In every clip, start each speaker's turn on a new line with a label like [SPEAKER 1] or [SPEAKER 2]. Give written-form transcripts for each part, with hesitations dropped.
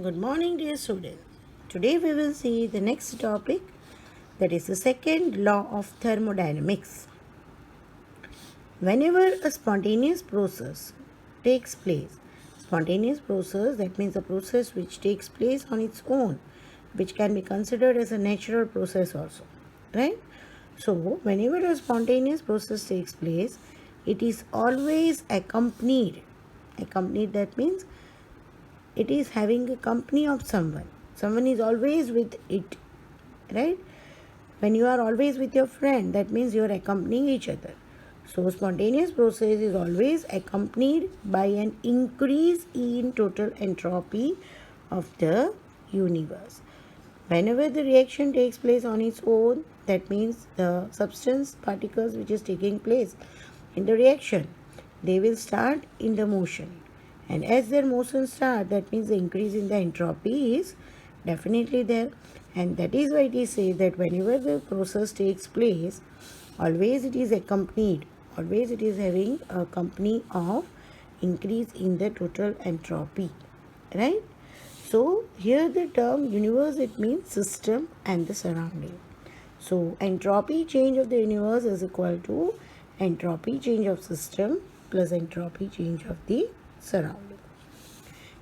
[SPEAKER 1] Good morning, dear students. Today we will see the next topic, that is the second law of thermodynamics. Whenever a spontaneous process takes place, spontaneous process, that means a process which takes place on its own, which can be considered as a natural process also, right? So whenever a spontaneous process takes place, it is always accompanied. Accompanied, that means it is having a company of someone is always with it, right? When you are always with your friend, that means you are accompanying each other. So spontaneous process is always accompanied by an increase in total entropy of the universe. Whenever the reaction takes place on its own, that means the substance particles which is taking place in the reaction, they will start in the motion. And as their motion start, that means the increase in the entropy is definitely there. And that is why it is said that whenever the process takes place, always it is accompanied, always it is having a company of increase in the total entropy, right? So here the term universe, it means system and the surrounding. So entropy change of the universe is equal to entropy change of system plus entropy change of the surrounding.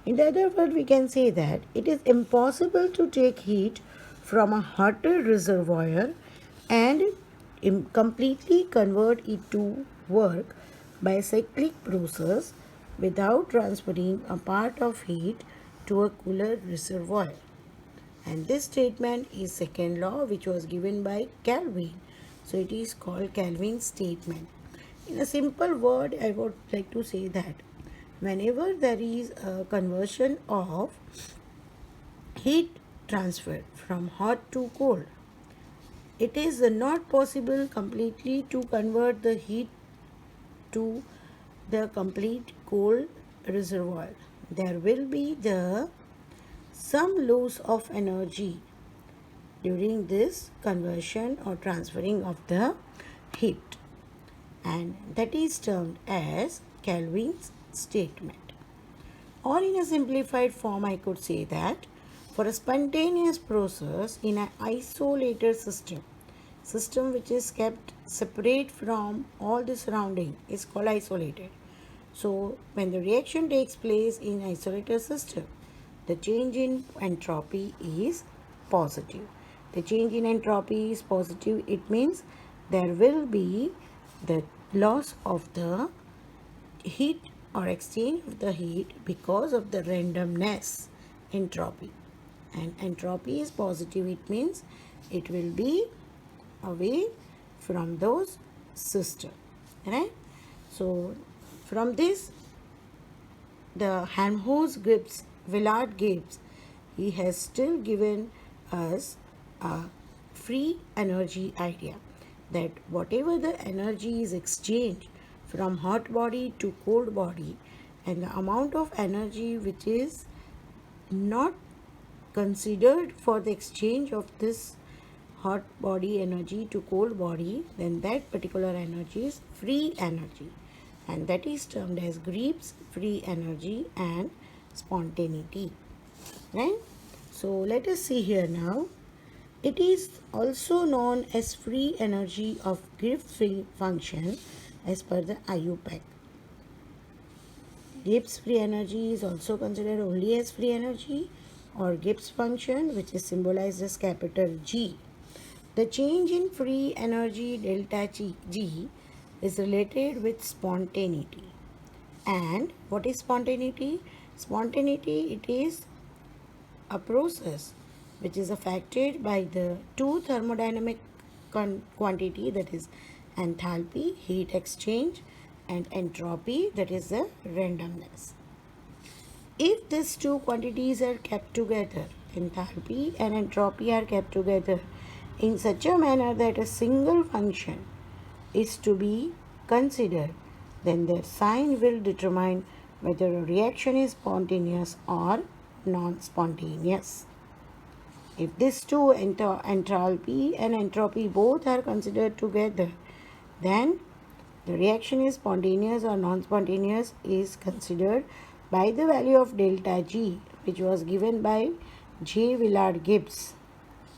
[SPEAKER 1] In the other word, we can say that it is impossible to take heat from a hotter reservoir and completely convert it to work by a cyclic process without transferring a part of heat to a cooler reservoir. And this statement is second law, which was given by Kelvin. So it is called Kelvin's statement. In a simple word, I would like to say that whenever there is a conversion of heat transfer from hot to cold, it is not possible completely to convert the heat to the complete cold reservoir. There will be some loss of energy during this conversion or transferring of the heat, and that is termed as Kelvin's statement. Or in a simplified form, I could say that for a spontaneous process in an isolated system which is kept separate from all the surrounding is called isolated. So when the reaction takes place in isolated system, the change in entropy is positive. The change in entropy is positive. It means there will be the loss of the heat or exchange of the heat because of the randomness entropy. And entropy is positive. It means it will be away from those systems, right? So from this, the Helmholtz Gibbs, Willard Gibbs, he has still given us a free energy idea, that whatever the energy is exchanged from hot body to cold body, and the amount of energy which is not considered for the exchange of this hot body energy to cold body, then that particular energy is free energy, and that is termed as Gibbs free energy and spontaneity, right? So let us see here now. It is also known as free energy of Gibbs free function as per the IUPAC. Gibbs free energy is also considered only as free energy or Gibbs function, which is symbolized as capital G. The change in free energy delta G is related with spontaneity. And what is spontaneity? Spontaneity, it is a process which is affected by the two thermodynamic quantity, that is enthalpy, heat exchange, and entropy, that is the randomness. If these two quantities are kept together, enthalpy and entropy are kept together in such a manner that a single function is to be considered, then their sign will determine whether a reaction is spontaneous or non-spontaneous. If these two, enthalpy and entropy, both are considered together, then the reaction is spontaneous or non-spontaneous is considered by the value of delta G, which was given by J. Willard Gibbs,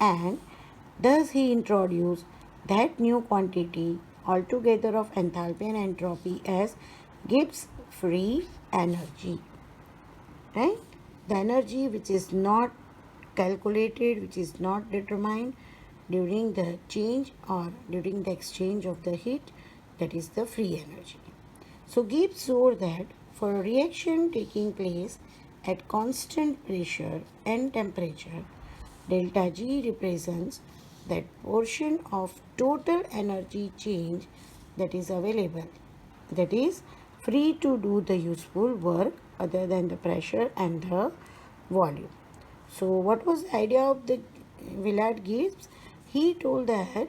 [SPEAKER 1] and thus he introduced that new quantity altogether of enthalpy and entropy as Gibbs free energy. Right? The energy which is not calculated, which is not determined during the change or during the exchange of the heat, that is the free energy. So Gibbs showed that for a reaction taking place at constant pressure and temperature, delta G represents that portion of total energy change that is available, that is free to do the useful work other than the pressure and the volume. So what was the idea of the Willard Gibbs? He told that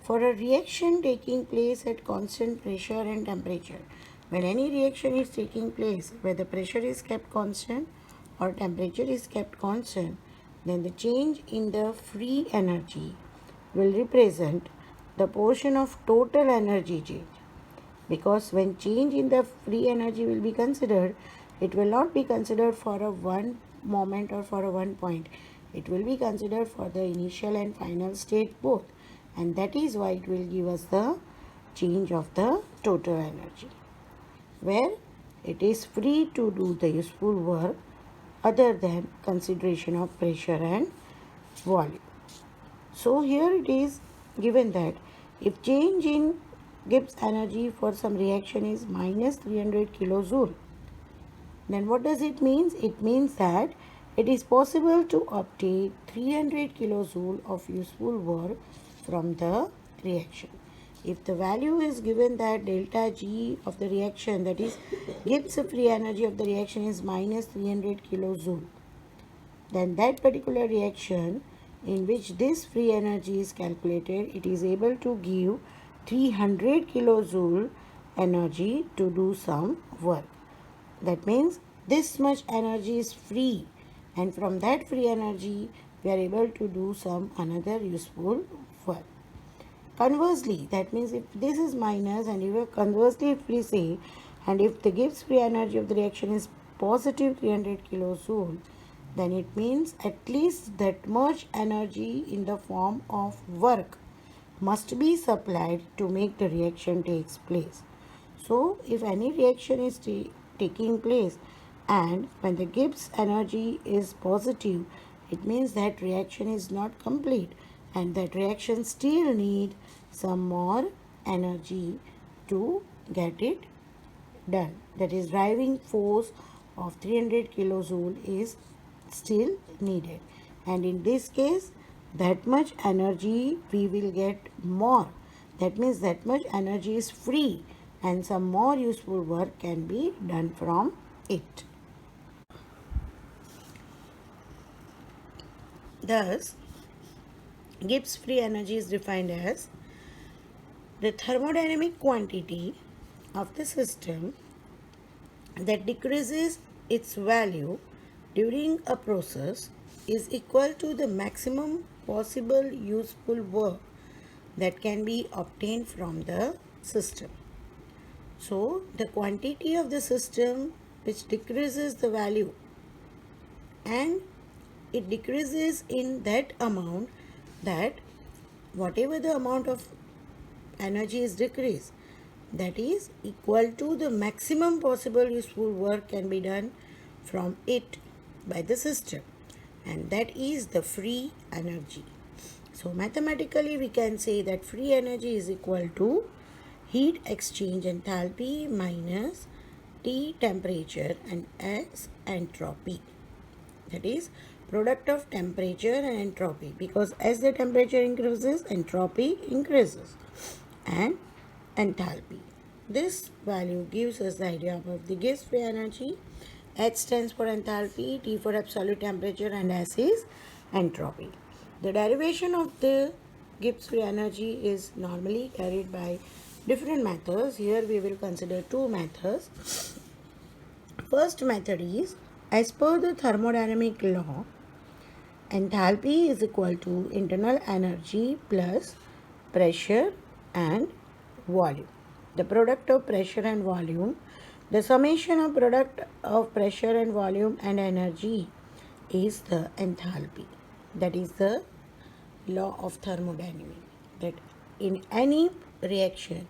[SPEAKER 1] for a reaction taking place at constant pressure and temperature, when any reaction is taking place where the pressure is kept constant or temperature is kept constant, then the change in the free energy will represent the portion of total energy change. Because when change in the free energy will be considered, it will not be considered for a one moment or for a one point. It will be considered for the initial and final state both, and that is why it will give us the change of the total energy, where it is free to do the useful work other than consideration of pressure and volume. So here it is given that if change in Gibbs energy for some reaction is minus 300 kilojoule, then what does it mean? It means that it is possible to obtain 300 kilojoule of useful work from the reaction. If the value is given that delta G of the reaction, that is Gibbs free energy of the reaction, is minus 300 kilojoule, then that particular reaction in which this free energy is calculated, it is able to give 300 kilojoule energy to do some work. That means this much energy is free, and from that free energy we are able to do some another useful work. Conversely, that means if this is minus, and conversely if we say, and if the Gibbs free energy of the reaction is positive 300 kilojoule, then it means at least that much energy in the form of work must be supplied to make the reaction takes place. So if any reaction is taking place and when the Gibbs energy is positive, it means that reaction is not complete and that reaction still need some more energy to get it done. That is, driving force of 300 kilojoule is still needed, and in this case that much energy we will get more. That means that much energy is free and some more useful work can be done from it. Thus, Gibbs free energy is defined as the thermodynamic quantity of the system that decreases its value during a process is equal to the maximum possible useful work that can be obtained from the system. So, the quantity of the system which decreases the value, and it decreases in that amount that whatever the amount of energy is decreased, that is equal to the maximum possible useful work can be done from it by the system, and that is the free energy. So mathematically we can say that free energy is equal to heat exchange enthalpy minus T temperature and S entropy. That is product of temperature and entropy, because as the temperature increases, entropy increases, and enthalpy. This value gives us the idea of the Gibbs free energy. H stands for enthalpy, T for absolute temperature, and S is entropy. The derivation of the Gibbs free energy is normally carried by different methods. Here we will consider two methods. First method is, as per the thermodynamic law, enthalpy is equal to internal energy plus pressure and volume. The product of pressure and volume, the summation of product of pressure and volume and energy is the enthalpy. That is the law of thermodynamics, that in any reaction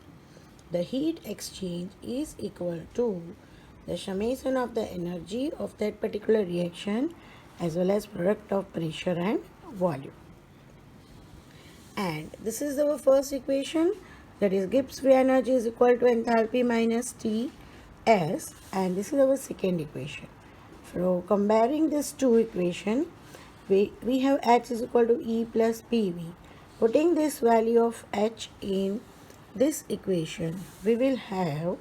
[SPEAKER 1] the heat exchange is equal to the summation of the energy of that particular reaction as well as product of pressure and volume. And this is our first equation, that is Gibbs free energy is equal to enthalpy minus Ts, and this is our second equation. So comparing these two equations, we have H is equal to E plus PV. Putting this value of H in this equation, we will have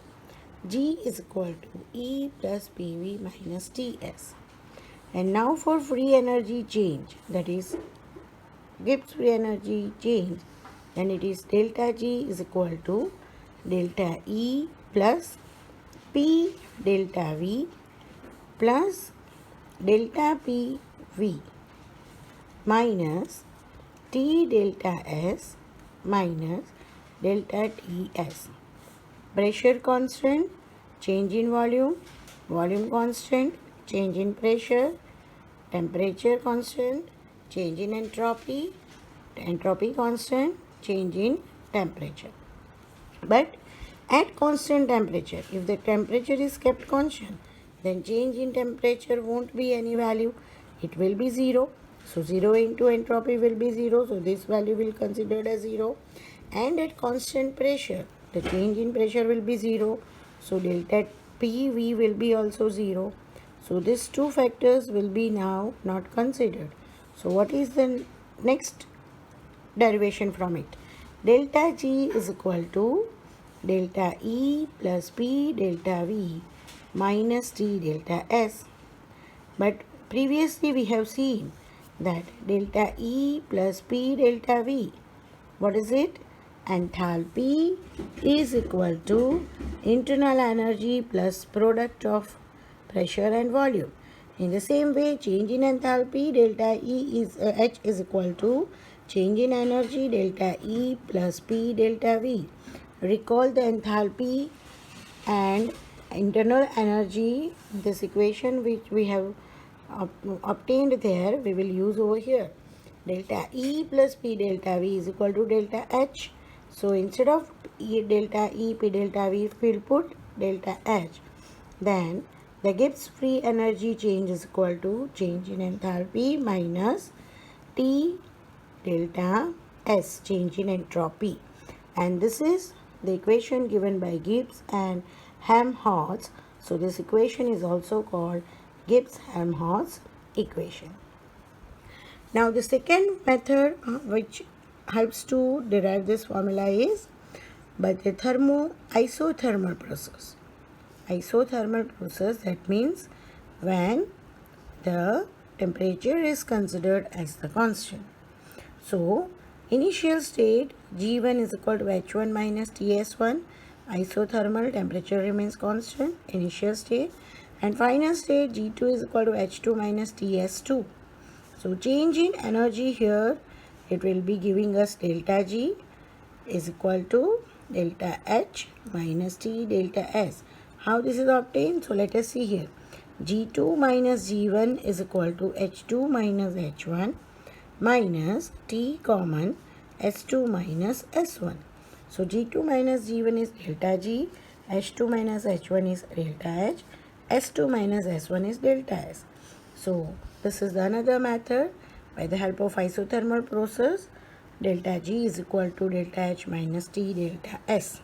[SPEAKER 1] G is equal to E plus PV minus Ts. And now for free energy change, that is Gibbs free energy change, then it is delta G is equal to delta E plus P delta V plus delta PV minus T delta S minus delta Ts. Pressure constant, change in volume, volume constant, change in pressure, temperature constant, change in entropy, entropy constant, change in temperature. But at constant temperature, if the temperature is kept constant, then change in temperature won't be any value. It will be 0. So 0 into entropy will be 0. So this value will be considered as 0. And at constant pressure, the change in pressure will be 0. So delta PV will be also 0. So these two factors will be now not considered. So what is the next derivation from it? Delta G is equal to delta E plus P delta V minus T delta S. But previously we have seen that delta E plus P delta V, what is it? Enthalpy is equal to internal energy plus product of pressure and volume. In the same way, change in enthalpy delta E is H is equal to change in energy delta E plus P delta V. Recall the enthalpy and internal energy, this equation which we have obtained there, we will use over here. Delta E plus P delta V is equal to delta H. So instead of delta E P delta V, we will put delta H. Then the Gibbs free energy change is equal to change in enthalpy minus T delta S, change in entropy. And this is the equation given by Gibbs and Helmholtz. So this equation is also called Gibbs-Helmholtz equation. Now the second method which helps to derive this formula is by the isothermal process. Isothermal process, that means when the temperature is considered as the constant. So initial state G1 is equal to H1 minus TS1, isothermal, temperature remains constant, initial state, and final state G2 is equal to H2 minus TS2. So change in energy here, it will be giving us delta G is equal to delta H minus T delta S. How this is obtained? So let us see here. G2 minus G1 is equal to H2 minus H1 minus T common S2 minus S1. So G2 minus G1 is delta G, H2 minus H1 is delta H, S2 minus S1 is delta S. So this is another method by the help of isothermal process. Delta G is equal to delta H minus T delta S.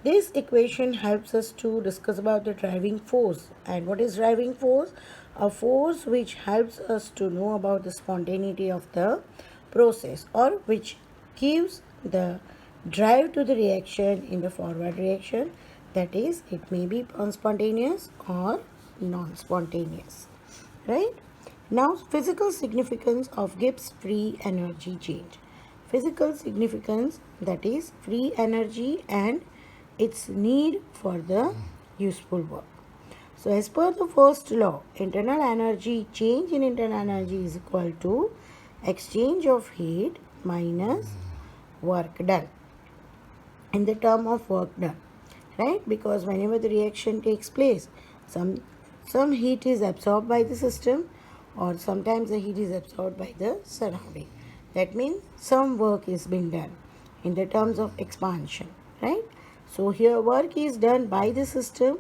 [SPEAKER 1] This equation helps us to discuss about the driving force. And what is driving force? A force which helps us to know about the spontaneity of the process, or which gives the drive to the reaction in the forward reaction. That is, it may be spontaneous or non-spontaneous. Right? Now, physical significance of Gibbs free energy change. Physical significance, that is free energy and its need for the useful work. So as per the first law, internal energy, change in internal energy is equal to exchange of heat minus work done in the term of work done, right? Because whenever the reaction takes place, some heat is absorbed by the system or sometimes the heat is absorbed by the surrounding. That means some work is being done in the terms of expansion, right? So here work is done by the system,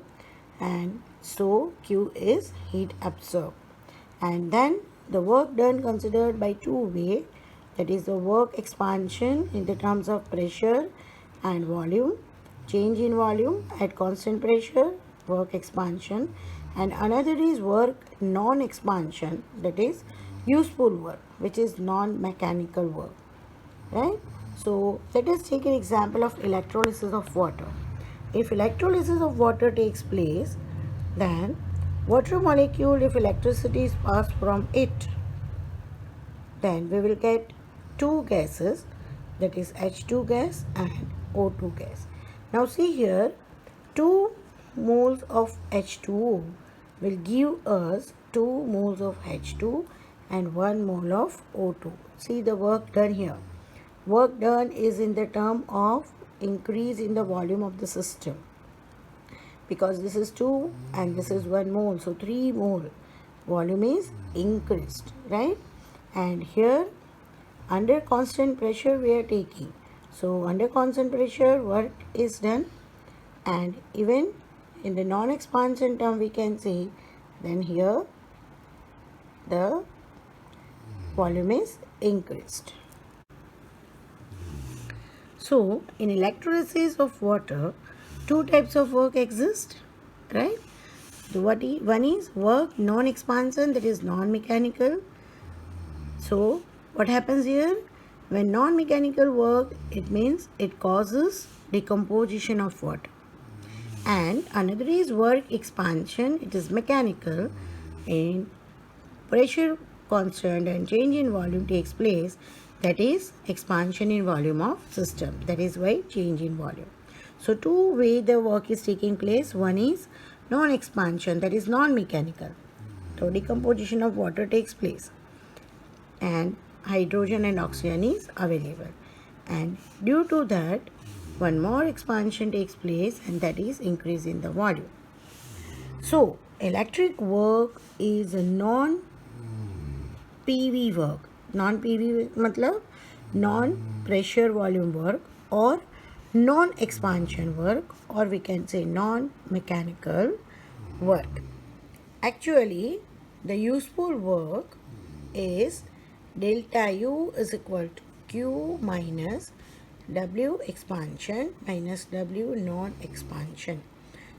[SPEAKER 1] and so Q is heat absorbed. And then the work done considered by two way, that is the work expansion in the terms of pressure and volume, change in volume at constant pressure, work expansion, and another is work non-expansion, that is useful work, which is non-mechanical work, right? So let us take an example of electrolysis of water. If electrolysis of water takes place, then water molecule, if electricity is passed from it, then we will get two gases, that is H2 gas and O2 gas. Now see here, 2 moles of H2O will give us 2 moles of H2 and 1 mole of O2. See the work done here. Work done is in the term of increase in the volume of the system, because this is 2 and this is 1 mole, so 3 mole volume is increased, right? And here under constant pressure we are taking, so under constant pressure work is done, and even in the non-expansion term we can say, then here the volume is increased. So in electrolysis of water, two types of work exist, right? One is work non-expansion, that is non-mechanical. So what happens here? When non-mechanical work, it means it causes decomposition of water. And another is work expansion, it is mechanical, and pressure constant and change in volume takes place, that is expansion in volume of system, that is why change in volume. So two way the work is taking place. One is non-expansion, that is non-mechanical, so decomposition of water takes place and hydrogen and oxygen is available, and due to that one more expansion takes place, and that is increase in the volume. So electric work is a non-PV work. Non-PV मतलब non-pressure volume work or non-expansion work, or we can say non-mechanical work. Actually the useful work is delta U is equal to Q minus W expansion minus W non-expansion.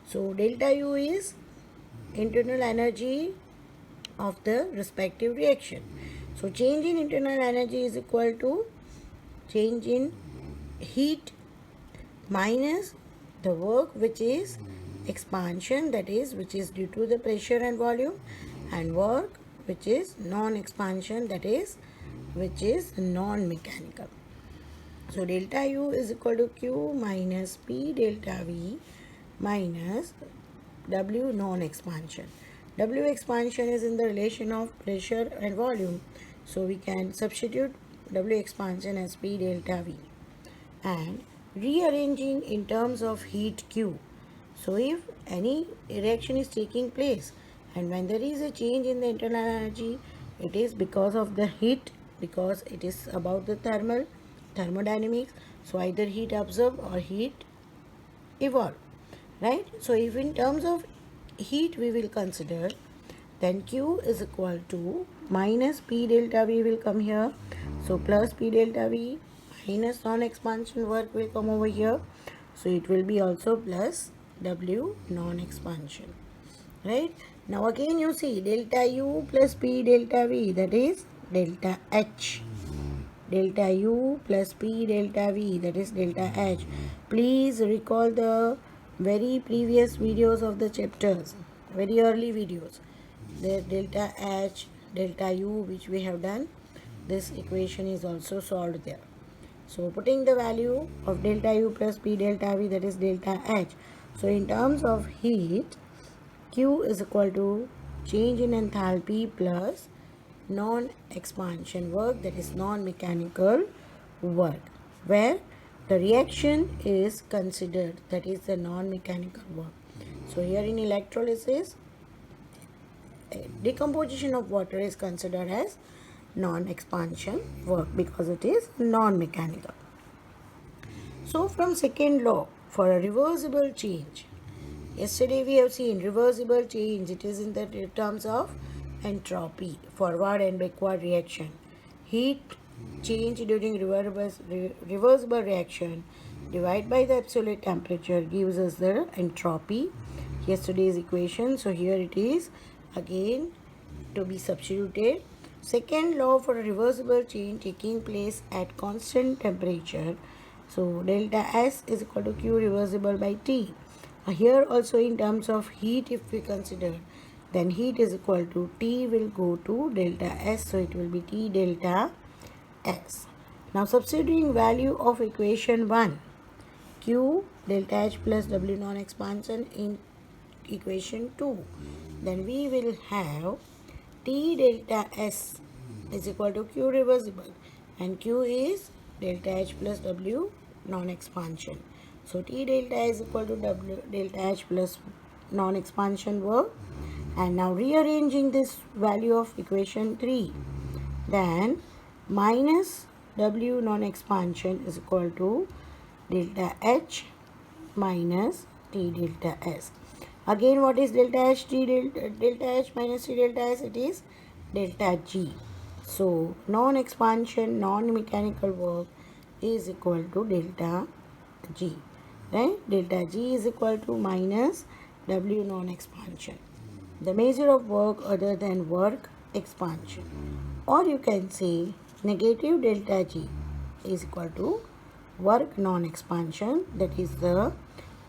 [SPEAKER 1] So delta U is internal energy of the respective reaction. So change in internal energy is equal to change in heat minus the work which is expansion, that is which is due to the pressure and volume, and work which is non-expansion, that is which is non-mechanical. So delta U is equal to Q minus P delta V minus W non-expansion. W expansion is in the relation of pressure and volume, so we can substitute W expansion as P delta V, and rearranging in terms of heat Q. So if any reaction is taking place and when there is a change in the internal energy, it is because of the heat, because it is about the thermodynamics. So either heat absorbed or heat evolved, right? So if in terms of heat we will consider, then Q is equal to minus P delta V will come here, so plus P delta V minus non-expansion work will come over here, so it will be also plus W non-expansion, right? Now again you see delta U plus P delta V, that is delta H. Delta U plus P delta V, that is delta H. Please recall the very previous videos of the chapters, very early videos. The delta H, delta U which we have done, this equation is also solved there. So putting the value of delta U plus P delta V, that is delta H. So in terms of heat, Q is equal to change in enthalpy plus non-expansion work, that is non-mechanical work, where the reaction is considered, that is the non-mechanical work. So here in electrolysis, decomposition of water is considered as non-expansion work because it is non-mechanical. So from second law, for a reversible change, yesterday we have seen reversible change, it is in the terms of entropy, forward and backward reaction. Heat change during reversible reaction divided by the absolute temperature gives us the entropy, yesterday's equation. So here it is again to be substituted. Second law for a reversible change taking place at constant temperature. So delta S is equal to Q reversible by T. Here also in terms of heat, if we consider, then heat is equal to T will go to delta S. So it will be T delta S. Now substituting value of equation 1, Q delta H plus W non-expansion in equation 2, then we will have T delta S is equal to Q reversible, and Q is delta H plus W non-expansion. So T delta is equal to W delta H plus non-expansion work. And now rearranging this value of equation 3, then minus W non-expansion is equal to delta H minus T delta S. Again, what is delta H, delta H minus T delta S? It is delta G. So non-expansion, non-mechanical work is equal to delta G, right? Delta G is equal to minus W non-expansion, the measure of work other than work expansion. Or you can say negative delta G is equal to work non-expansion, that is the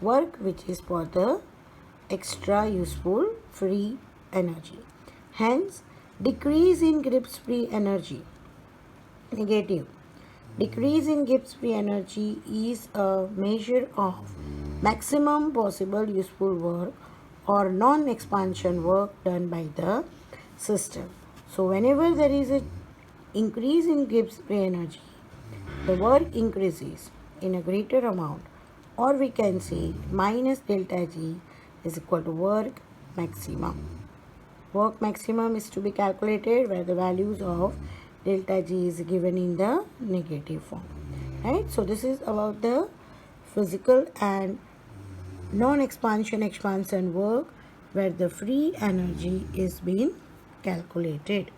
[SPEAKER 1] work which is for the extra useful free energy. Hence, decrease in Gibbs free energy, negative. Decrease in Gibbs free energy is a measure of maximum possible useful work or non-expansion work done by the system. So whenever there is an increase in Gibbs free energy, the work increases in a greater amount, or we can say minus delta G is equal to work maximum. Work maximum is to be calculated where the values of delta G is given in the negative form, right? So this is about the physical and non-expansion expansion work where the free energy is being calculated.